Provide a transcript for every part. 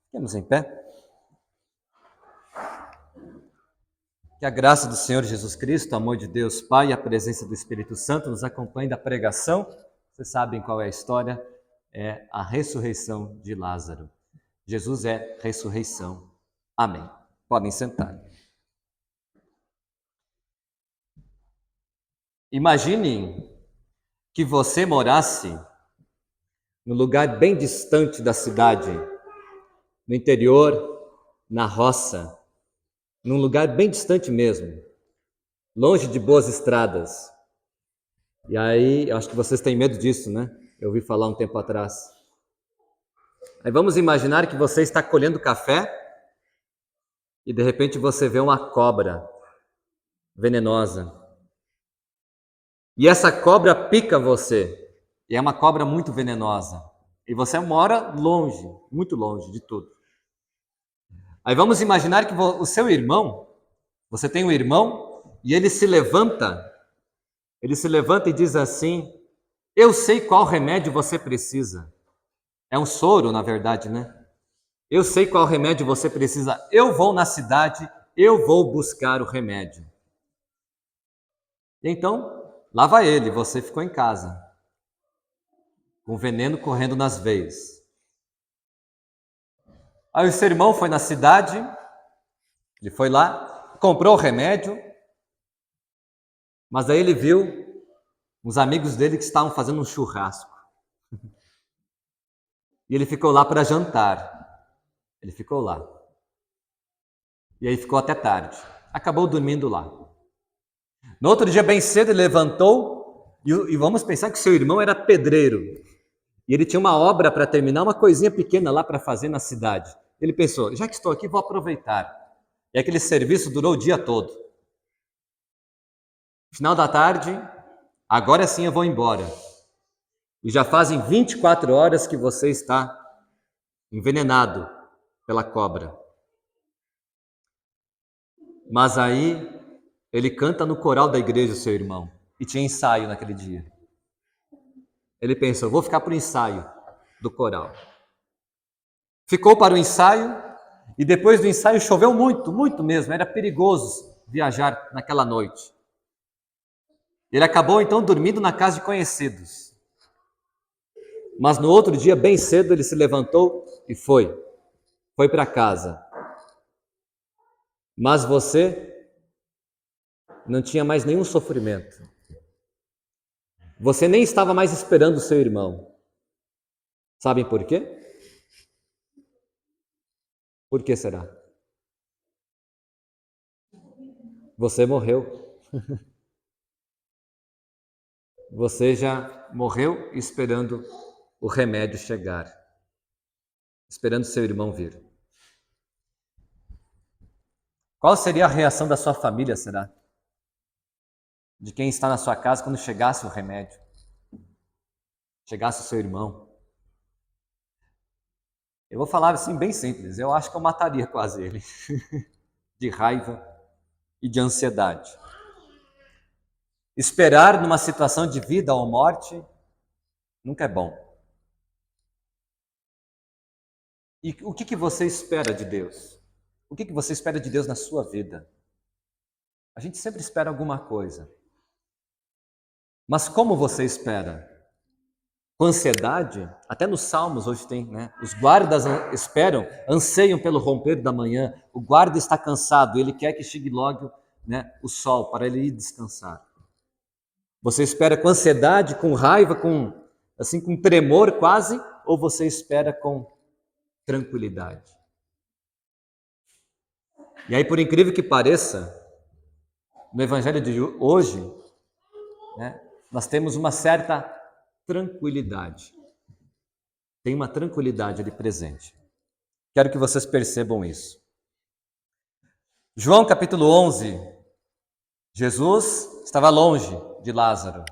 Fiquemos em pé. Que a graça do Senhor Jesus Cristo, o amor de Deus Pai e a presença do Espírito Santo nos acompanhem da pregação. Vocês sabem qual é a história? É a ressurreição de Lázaro. Jesus é ressurreição. Amém. Podem sentar. Imaginem que você morasse num lugar bem distante da cidade, no interior, na roça, num lugar bem distante mesmo, longe de boas estradas. E aí, eu acho que vocês têm medo disso, né? Eu ouvi falar um tempo atrás. Aí vamos imaginar que você está colhendo café e de repente você vê uma cobra venenosa. E essa cobra pica você. E é uma cobra muito venenosa. E você mora longe, muito longe de tudo. Aí vamos imaginar que o seu irmão, você tem um irmão e ele se levanta e diz assim: eu sei qual remédio você precisa. É um soro, na verdade, né? Eu sei qual remédio você precisa. Eu vou na cidade, eu vou buscar o remédio. E então, lá vai ele, você ficou em casa, com veneno correndo nas veias. Aí o seu irmão foi na cidade, ele foi lá, comprou o remédio, mas aí ele viu uns amigos dele que estavam fazendo um churrasco. E ele ficou lá para jantar. Ele ficou lá. E aí ficou até tarde. Acabou dormindo lá. No outro dia, bem cedo, ele levantou e vamos pensar que seu irmão era pedreiro. E ele tinha uma obra para terminar, uma coisinha pequena lá para fazer na cidade. Ele pensou, já que estou aqui, vou aproveitar. E aquele serviço durou o dia todo. Final da tarde, agora sim eu vou embora. E já fazem 24 horas que você está envenenado pela cobra. Mas aí ele canta no coral da igreja, seu irmão, e tinha ensaio naquele dia. Ele pensou, vou ficar para o ensaio do coral. Ficou para o ensaio e depois do ensaio choveu muito, muito mesmo, era perigoso viajar naquela noite. Ele acabou então dormindo na casa de conhecidos. Mas no outro dia, bem cedo, ele se levantou e foi para casa. Mas você não tinha mais nenhum sofrimento. Você nem estava mais esperando o seu irmão. Sabem por quê? Por que será? Você morreu. Você já morreu esperando o remédio chegar, esperando seu irmão vir. Qual seria a reação da sua família, será? De quem está na sua casa quando chegasse o remédio? Chegasse o seu irmão? Eu vou falar assim bem simples, eu acho que eu mataria quase ele, de raiva e de ansiedade. Esperar numa situação de vida ou morte nunca é bom. E o que você espera de Deus? O que você espera de Deus na sua vida? A gente sempre espera alguma coisa. Mas como você espera? Com ansiedade? Até nos Salmos hoje tem, né? Os guardas esperam, anseiam pelo romper da manhã. O guarda está cansado, ele quer que chegue logo, né, o sol para ele ir descansar. Você espera com ansiedade, com raiva, com tremor quase, ou você espera com tranquilidade? E aí, por incrível que pareça, no evangelho de hoje, né, nós temos uma certa tranquilidade. Tem uma tranquilidade ali presente. Quero que vocês percebam isso. João capítulo 11, Jesus estava longe de Lázaro.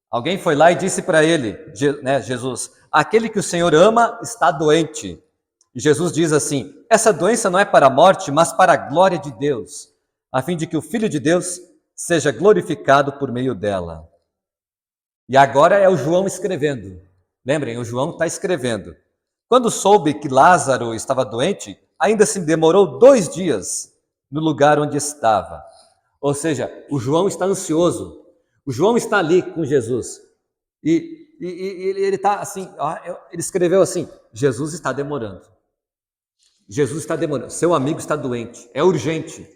Alguém foi lá e disse para ele, né, Jesus, aquele que o Senhor ama está doente. E Jesus diz assim, essa doença não é para a morte, mas para a glória de Deus, a fim de que o Filho de Deus seja glorificado por meio dela. E agora é o João escrevendo. Lembrem, o João está escrevendo. Quando soube que Lázaro estava doente, ainda se demorou 2 dias no lugar onde estava. Ou seja, o João está ansioso. O João está ali com Jesus. E ele está assim, ele escreveu assim: Jesus está demorando. Jesus está demorando. Seu amigo está doente. É urgente.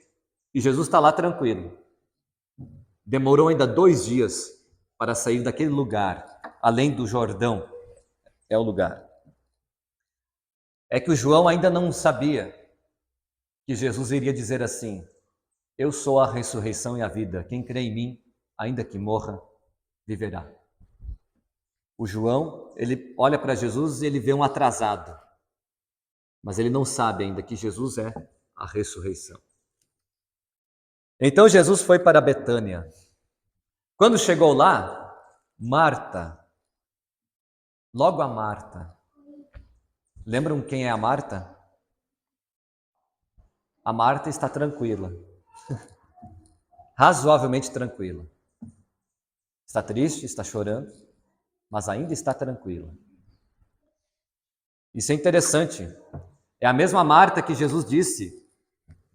E Jesus está lá tranquilo. Demorou ainda 2 dias para sair daquele lugar, além do Jordão, é o lugar. É que o João ainda não sabia que Jesus iria dizer assim: eu sou a ressurreição e a vida. Quem crê em mim, ainda que morra, viverá. O João, ele olha para Jesus e ele vê um atrasado. Mas ele não sabe ainda que Jesus é a ressurreição. Então Jesus foi para Betânia. Quando chegou lá, Marta, logo a Marta, lembram quem é a Marta? A Marta está tranquila, razoavelmente tranquila. Está triste, está chorando, mas ainda está tranquila. Isso é interessante. É a mesma Marta que Jesus disse: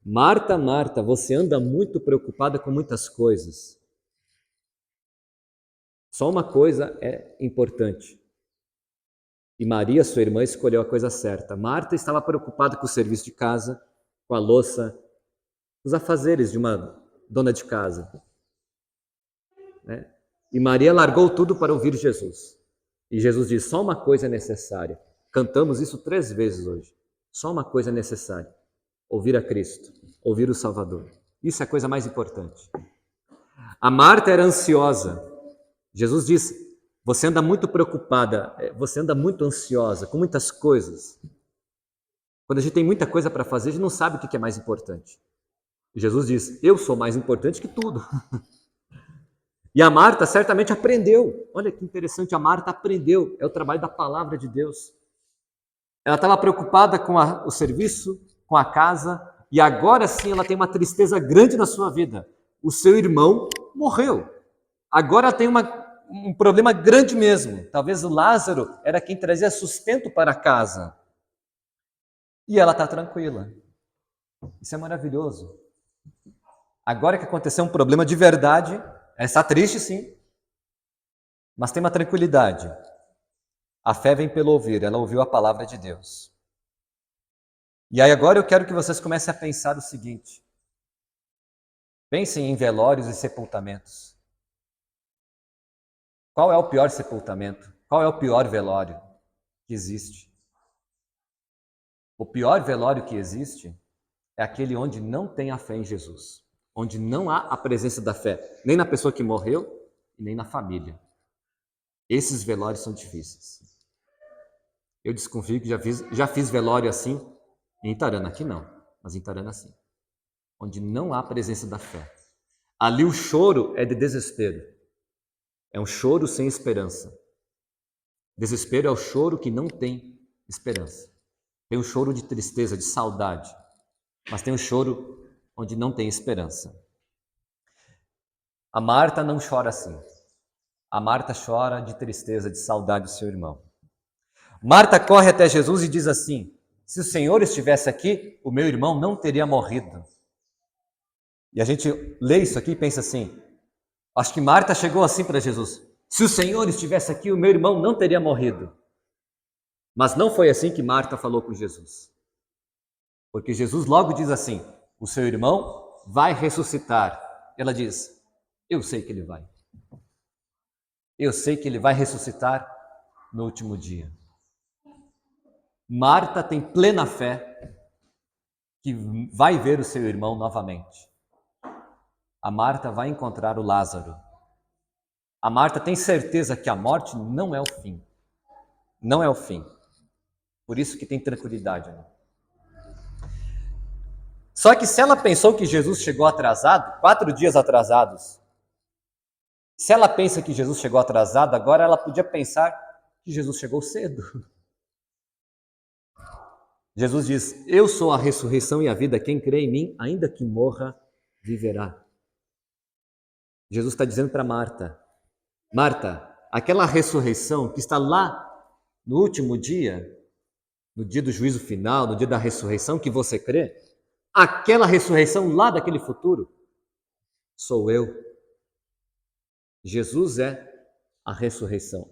Marta, Marta, você anda muito preocupada com muitas coisas. Só uma coisa é importante. E Maria, sua irmã, escolheu a coisa certa. Marta estava preocupada com o serviço de casa, com a louça, os afazeres de uma dona de casa. Né? E Maria largou tudo para ouvir Jesus. E Jesus diz: só uma coisa é necessária. Cantamos isso 3 vezes hoje. Só uma coisa é necessária: ouvir a Cristo, ouvir o Salvador. Isso é a coisa mais importante. A Marta era ansiosa. Jesus disse: você anda muito preocupada, você anda muito ansiosa, com muitas coisas. Quando a gente tem muita coisa para fazer, a gente não sabe o que é mais importante. E Jesus diz: eu sou mais importante que tudo. E a Marta certamente aprendeu. Olha que interessante, a Marta aprendeu. É o trabalho da palavra de Deus. Ela estava preocupada com o serviço, com a casa, e agora sim ela tem uma tristeza grande na sua vida. O seu irmão morreu. Agora ela tem um problema grande mesmo. Talvez o Lázaro era quem trazia sustento para a casa. E ela está tranquila. Isso é maravilhoso. Agora que aconteceu um problema de verdade, ela está triste sim, mas tem uma tranquilidade. A fé vem pelo ouvir, ela ouviu a palavra de Deus. E aí agora eu quero que vocês comecem a pensar o seguinte. Pensem em velórios e sepultamentos. Qual é o pior sepultamento? Qual é o pior velório que existe? O pior velório que existe é aquele onde não tem a fé em Jesus, onde não há a presença da fé, nem na pessoa que morreu e nem na família. Esses velórios são difíceis. Eu desconfio que já fiz velório assim em Itarana, aqui não, mas em Itarana sim, onde não há a presença da fé. Ali o choro é de desespero, é um choro sem esperança. Desespero é o choro que não tem esperança. Tem o choro de tristeza, de saudade, mas tem o choro onde não tem esperança. A Marta não chora assim. A Marta chora de tristeza, de saudade do seu irmão. Marta corre até Jesus e diz assim: se o Senhor estivesse aqui, o meu irmão não teria morrido. E a gente lê isso aqui e pensa assim, acho que Marta chegou assim para Jesus: se o Senhor estivesse aqui, o meu irmão não teria morrido. Mas não foi assim que Marta falou com Jesus. Porque Jesus logo diz assim: o seu irmão vai ressuscitar. Ela diz: eu sei que ele vai. Eu sei que ele vai ressuscitar no último dia. Marta tem plena fé que vai ver o seu irmão novamente. A Marta vai encontrar o Lázaro. A Marta tem certeza que a morte não é o fim. Não é o fim. Por isso que tem tranquilidade. Né? Só que se ela pensou que Jesus chegou atrasado, 4 dias atrasados, se ela pensa que Jesus chegou atrasado, agora ela podia pensar que Jesus chegou cedo. Jesus diz: eu sou a ressurreição e a vida, quem crê em mim, ainda que morra, viverá. Jesus está dizendo para Marta: Marta, aquela ressurreição que está lá no último dia, no dia do juízo final, no dia da ressurreição, que você crê, aquela ressurreição lá daquele futuro, sou eu. Jesus é a ressurreição.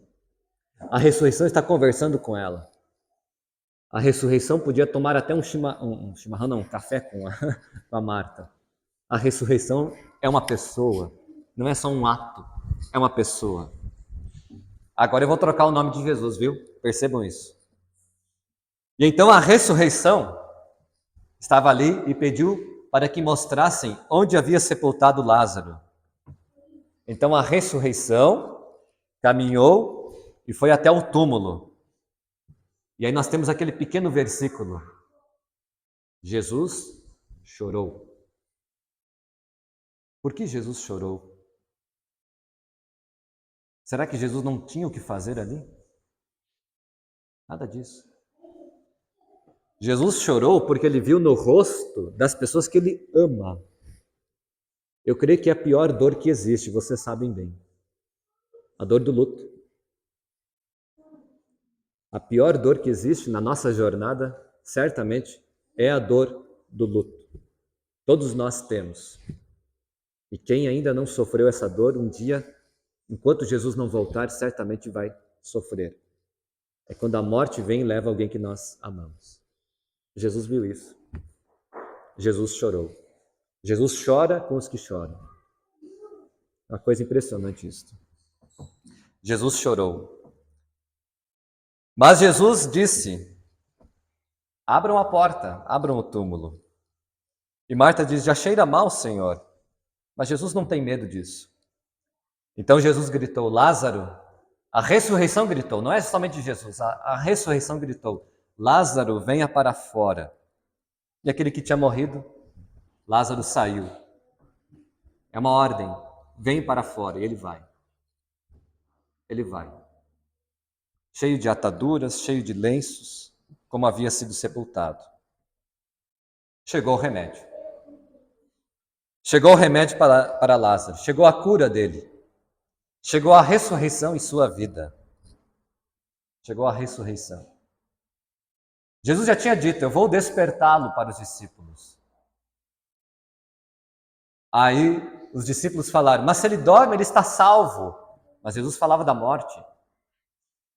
A ressurreição está conversando com ela. A ressurreição podia tomar até um chimarrão, não, um café com com a Marta. A ressurreição é uma pessoa, não é só um ato, é uma pessoa. Agora eu vou trocar o nome de Jesus, viu? Percebam isso. E então a ressurreição estava ali e pediu para que mostrassem onde havia sepultado Lázaro. Então a ressurreição caminhou e foi até o túmulo. E aí nós temos aquele pequeno versículo. Jesus chorou. Por que Jesus chorou? Será que Jesus não tinha o que fazer ali? Nada disso. Jesus chorou porque ele viu no rosto das pessoas que ele ama. Eu creio que é a pior dor que existe, vocês sabem bem. A dor do luto. A pior dor que existe na nossa jornada, certamente, é a dor do luto. Todos nós temos. E quem ainda não sofreu essa dor, um dia, enquanto Jesus não voltar, certamente vai sofrer. É quando a morte vem e leva alguém que nós amamos. Jesus viu isso. Jesus chorou. Jesus chora com os que choram. Uma coisa impressionante isso. Jesus chorou. Mas Jesus disse: abram a porta, abram o túmulo. E Marta diz: já cheira mal, Senhor. Mas Jesus não tem medo disso. Então Jesus gritou: Lázaro, a ressurreição gritou, não é somente Jesus, a ressurreição gritou: Lázaro, venha para fora. E aquele que tinha morrido, Lázaro saiu. É uma ordem, vem para fora, e ele vai. Ele vai. Cheio de ataduras, cheio de lenços, como havia sido sepultado. Chegou o remédio. Chegou o remédio para Lázaro, chegou a cura dele. Chegou a ressurreição em sua vida. Chegou a ressurreição. Jesus já tinha dito: eu vou despertá-lo para os discípulos. Aí os discípulos falaram: mas se ele dorme, ele está salvo. Mas Jesus falava da morte.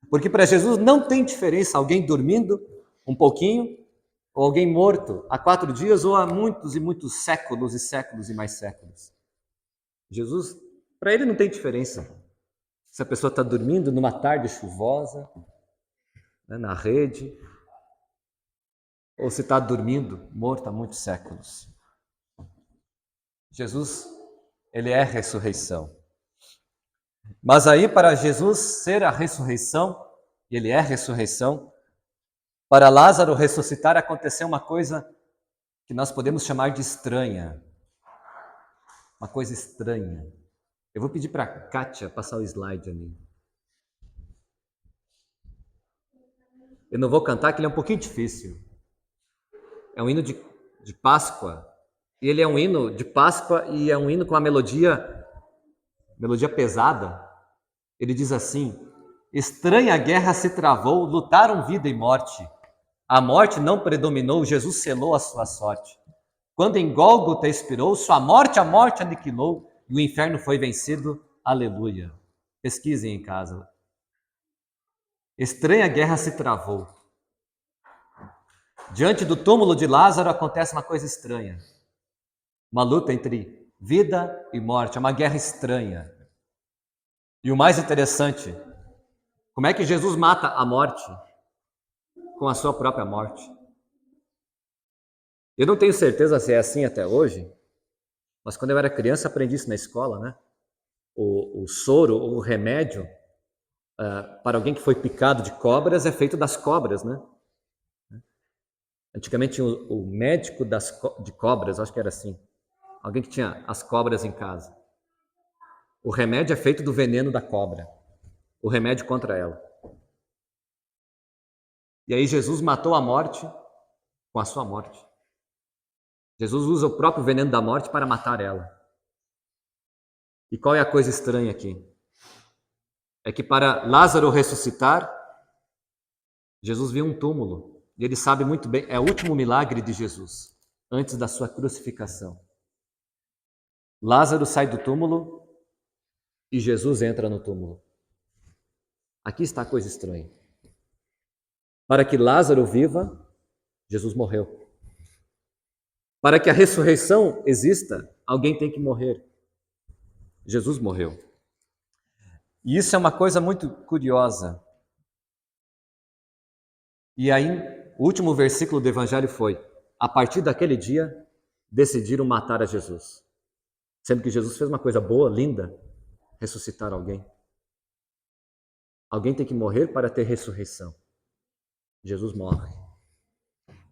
Porque para Jesus não tem diferença alguém dormindo um pouquinho ou alguém morto há 4 dias ou há muitos e muitos séculos e séculos e mais séculos. Jesus, para ele não tem diferença. Se a pessoa está dormindo numa tarde chuvosa, né, na rede, ou se está dormindo morto há muitos séculos. Jesus, ele é a ressurreição. Mas aí, para Jesus ser a ressurreição, e ele é a ressurreição, para Lázaro ressuscitar aconteceu uma coisa que nós podemos chamar de estranha. Uma coisa estranha. Eu vou pedir para a Kátia passar o slide ali. Eu não vou cantar, que ele é um pouquinho difícil. É um hino de Páscoa. E ele é um hino de Páscoa e é um hino com uma melodia pesada. Ele diz assim: estranha guerra se travou, lutaram vida e morte. A morte não predominou, Jesus selou a sua sorte. Quando em Gólgota expirou, sua morte a morte aniquilou e o inferno foi vencido. Aleluia. Pesquisem em casa. Estranha guerra se travou. Diante do túmulo de Lázaro acontece uma coisa estranha. Uma luta entre vida e morte, é uma guerra estranha. E o mais interessante, como é que Jesus mata a morte? Com a sua própria morte. Eu não tenho certeza se é assim até hoje, mas quando eu era criança aprendi isso na escola, né? O soro, o remédio para alguém que foi picado de cobras é feito das cobras, né? Antigamente tinha o médico de cobras, acho que era assim. Alguém que tinha as cobras em casa. O remédio é feito do veneno da cobra. O remédio contra ela. E aí Jesus matou a morte com a sua morte. Jesus usa o próprio veneno da morte para matar ela. E qual é a coisa estranha aqui? É que para Lázaro ressuscitar, Jesus viu um túmulo. E ele sabe muito bem, é o último milagre de Jesus, antes da sua crucificação. Lázaro sai do túmulo e Jesus entra no túmulo. Aqui está a coisa estranha. Para que Lázaro viva, Jesus morreu. Para que a ressurreição exista, alguém tem que morrer. Jesus morreu. E isso é uma coisa muito curiosa. E aí, o último versículo do Evangelho foi: a partir daquele dia, decidiram matar a Jesus. Sendo que Jesus fez uma coisa boa, linda, ressuscitar alguém. Alguém tem que morrer para ter ressurreição. Jesus morre.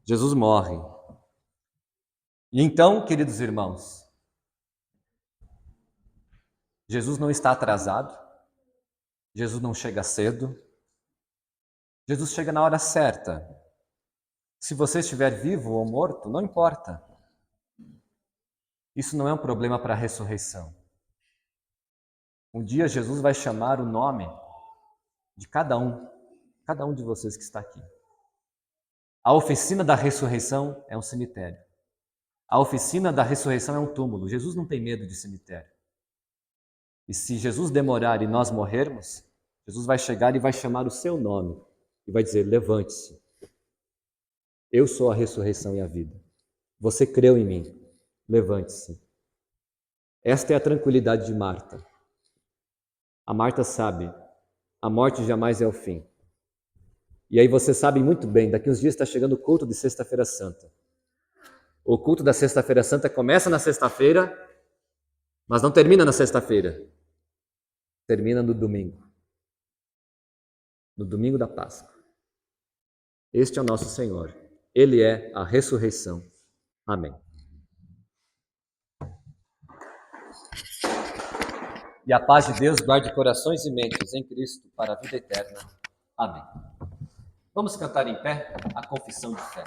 Jesus morre. E então, queridos irmãos, Jesus não está atrasado, Jesus não chega cedo, Jesus chega na hora certa. Se você estiver vivo ou morto, não importa. Isso não é um problema para a ressurreição. Um dia Jesus vai chamar o nome de cada um de vocês que está aqui. A oficina da ressurreição é um cemitério. A oficina da ressurreição é um túmulo. Jesus não tem medo de cemitério. E se Jesus demorar e nós morrermos, Jesus vai chegar e vai chamar o seu nome e vai dizer: levante-se. Eu sou a ressurreição e a vida. Você creu em mim. Levante-se. Esta é a tranquilidade de Marta. A Marta sabe, a morte jamais é o fim. E aí você sabe muito bem, daqui uns dias está chegando o culto de Sexta-feira Santa. O culto da Sexta-feira Santa começa na sexta-feira, mas não termina na sexta-feira. Termina no domingo. No domingo da Páscoa. Este é o nosso Senhor. Ele é a ressurreição. Amém. E a paz de Deus guarde corações e mentes em Cristo para a vida eterna. Amém. Vamos cantar em pé a confissão de fé.